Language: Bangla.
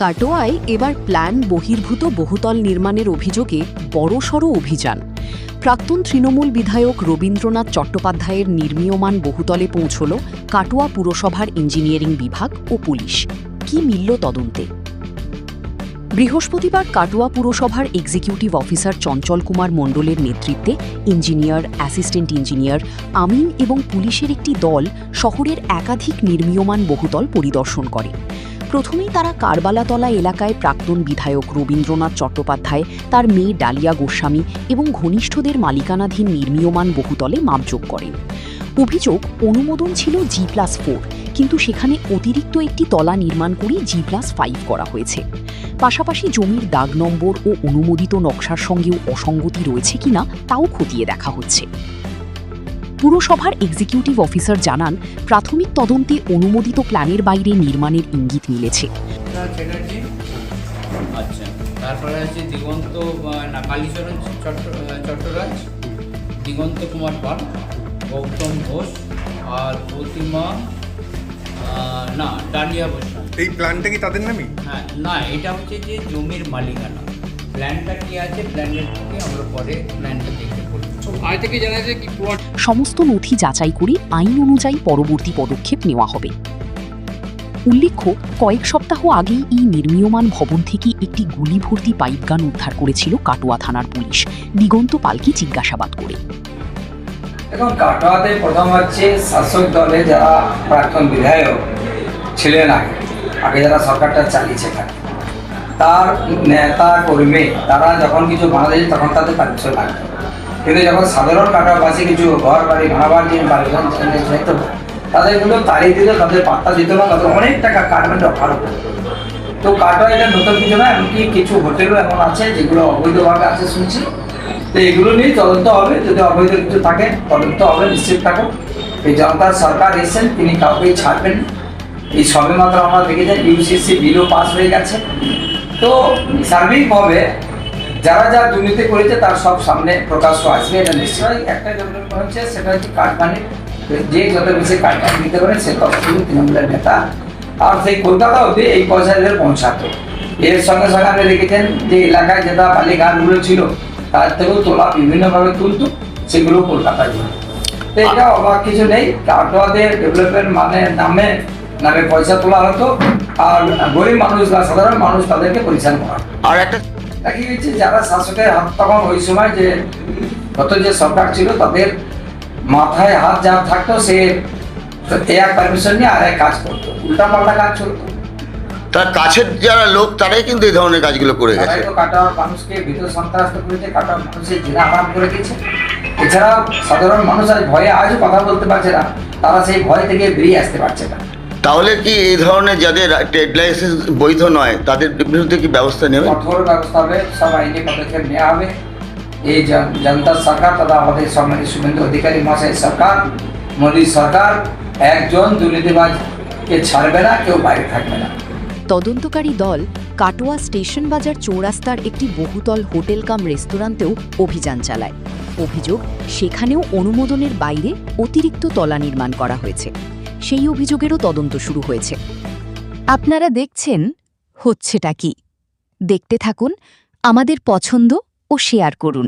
কাটোয়ায় এবার প্ল্যান বহির্ভূত বহুতল নির্মাণের অভিযোগে বড়সড় অভিযান। প্রাক্তন তৃণমূল বিধায়ক রবীন্দ্রনাথ চট্টোপাধ্যায়ের নির্মীয়মান বহুতলে পৌঁছল কাটোয়া পুরসভার ইঞ্জিনিয়ারিং বিভাগ ও পুলিশ। কি মিলল তদন্তে? বৃহস্পতিবার কাটোয়া পুরসভার এক্সিকিউটিভ অফিসার চঞ্চল কুমার মণ্ডলের নেতৃত্বে ইঞ্জিনিয়ার, অ্যাসিস্ট্যান্ট ইঞ্জিনিয়ার, আমিন এবং পুলিশের একটি দল শহরের একাধিক নির্মীয়মান বহুতল পরিদর্শন করে। প্রথমেই তারা কারবালাতলা এলাকায় প্রাক্তন বিধায়ক রবীন্দ্রনাথ চট্টোপাধ্যায়, তার মেয়ে ডালিয়া গোস্বামী এবং ঘনিষ্ঠদের মালিকানাধীন নির্মীয়মান বহুতলে মাপযোগ করেন। অভিযোগ, অনুমোদন ছিল G+4, কিন্তু সেখানে অতিরিক্ত একটি তলা নির্মাণ করে G+5 করা হয়েছে। পাশাপাশি জমির দাগ নম্বর ও অনুমোদিত নকশার সঙ্গেও অসঙ্গতি রয়েছে কিনা তাও খতিয়ে দেখা হচ্ছে। পুরসভার এক্সিকিউটিভ অফিসার জানান, প্রাথমিক তদন্তে অনুমোদিত প্ল্যানের বাইরে নির্মাণের ইঙ্গিত মিলেছে। আচ্ছা, তারপরে আছে দিগন্ত কালীচরণ চট্টরাজ, দিগন্ত কুমার পাল, গৌতম ঘোষ আর প্রতিমা ডালিয়া গোস্বামী। এই প্ল্যানটা কি তাদের নামই? হ্যাঁ, না, এটা হচ্ছে যে জমির মালিকানা। প্ল্যানটা কি আছে, প্ল্যানের থেকে আমরা পরে প্ল্যানটা দেখতে বলবো। আজ থেকে জানা যায় কি সমস্ত নথি যাচাই করে আইন অনুযায়ী পরবর্তী পদক্ষেপ নেওয়া হবে। উল্লেখ্য, কয়েক সপ্তাহ আগেই এই নির্মীয়মান ভবন থেকে একটি গুলি ভর্তি পাইপগান উদ্ধার করেছিল কাটোয়া থানার পুলিশ, দিগন্ত পালকে জিজ্ঞাসাবাদ করে। এখন কাটোয়াতে প্রথম হচ্ছে শাসক দলে যারা প্রাক্তন বিধায়ক ছিলেন, আগে যারা সরকারটা চালিয়েছে, তার নেতা কর্মী তারা যখন কিছু বানাতে তখন তাদের পারমিশন লাগতো, কিন্তু যখন সাধারণ কাটোয়াবাসী কিছু ঘর বাড়ি ভাড়াবার দিয়ে পারমিশন যেত, তাদেরগুলো তাড়িয়ে দিত, তাদের পাত্তা দিত না, তাদের অনেক টাকা কাটমেন্ট অফার করতো। তো কাটোয়া এটা নতুন কিছু না, এমনকি কিছু হোটেলও এমন আছে যেগুলো অবৈধভাবে আছে শুনছি। তো এগুলো নিয়ে তদন্ত হবে, যদি অবৈধ কিছু থাকে তদন্ত হবে, নিশ্চিত থাকুন। এই জনতার সরকার এসেছেন, তিনি কাউকেই ছাড়বেন। এই সবে মাত্র আমরা দেখেছেন ইউসিসি বিলও পাস হয়ে গেছে। তো সার্বিকভাবে যারা যা দুর্নীতি করেছে তার সব সামনে প্রকাশ্য আসবে, এটা নিশ্চয়ই। একটা ডেভেলপমেন্ট হচ্ছে, সেটা হচ্ছে কাটমানি। যে যত বেশি কাটমানি দিতে পারে সে তত তৃণমূলের নেতা, আর সেই কলকাতা অবধি এই পয়সা এদের পৌঁছাতো। এর সঙ্গে সঙ্গে আপনি দেখেছেন যে এলাকায় যেটা বালিঘাটগুলো ছিল তার থেকেও তোলা বিভিন্নভাবে তুলতো, সেগুলো কলকাতায় ছিল। তো এটা অবাক কিছু নেই। কাটোয়াতে ডেভেলপমেন্ট নামে পয়সা তোলা হতো, আর গরিব মানুষ বা সাধারণ মানুষ তাদেরকে পরিচালনা করা। আর একটা কি হচ্ছে, যারা শাসকের হাত তখন ওই সময় যে গত যে সরকার ছিল তাদের মাথায় হাত যা থাকতো, সে এক পারমিশন নিয়ে আর এক কাজ করতো, উল্টাপাল্টা কাজ চলতো। তার কাছের যারা লোক তারাই কিন্তু এই ধরনের কাজগুলো করে গেছে। কাটোয়ার মানুষকে ভীত সন্ত্রাস্ত করেছে, কাটোয়ার মানুষের জেলা আরাম করে দিয়েছে। এছাড়া সাধারণ মানুষ আজ ভয়ে আজও কথা বলতে পারছে না, তারা সেই ভয় থেকে বেরিয়ে আসতে পারছে না। তাহলে কি এই ধরনের যাদের ট্রেড লাইসেন্স বৈধ নয় তাদের বিরুদ্ধে কি ব্যবস্থা নেবে? কঠোর ব্যবস্থা হবে, সব আইনি পদক্ষেপ নেওয়া হবে। এই জনতার সরকার তথা আমাদের সম্মানিত শুভেন্দু অধিকারী মহাশয়ের সরকার, মোদী সরকার একজন দুর্নীতিবাজকে ছাড়বে না, কেউ বাইরে থাকবে না। তদন্তকারী দল কাটোয়া স্টেশন বাজার চৌরাস্তার একটি বহুতল হোটেল কাম রেস্তোরাঁতেও অভিযান চালায়। অভিযোগ, সেখানেও অনুমোদনের বাইরে অতিরিক্ত তলা নির্মাণ করা হয়েছে। সেই অভিযোগেরও তদন্ত শুরু হয়েছে। আপনারা দেখছেন হচ্ছেটা কি? দেখতে থাকুন, আমাদের পছন্দ ও শেয়ার করুন।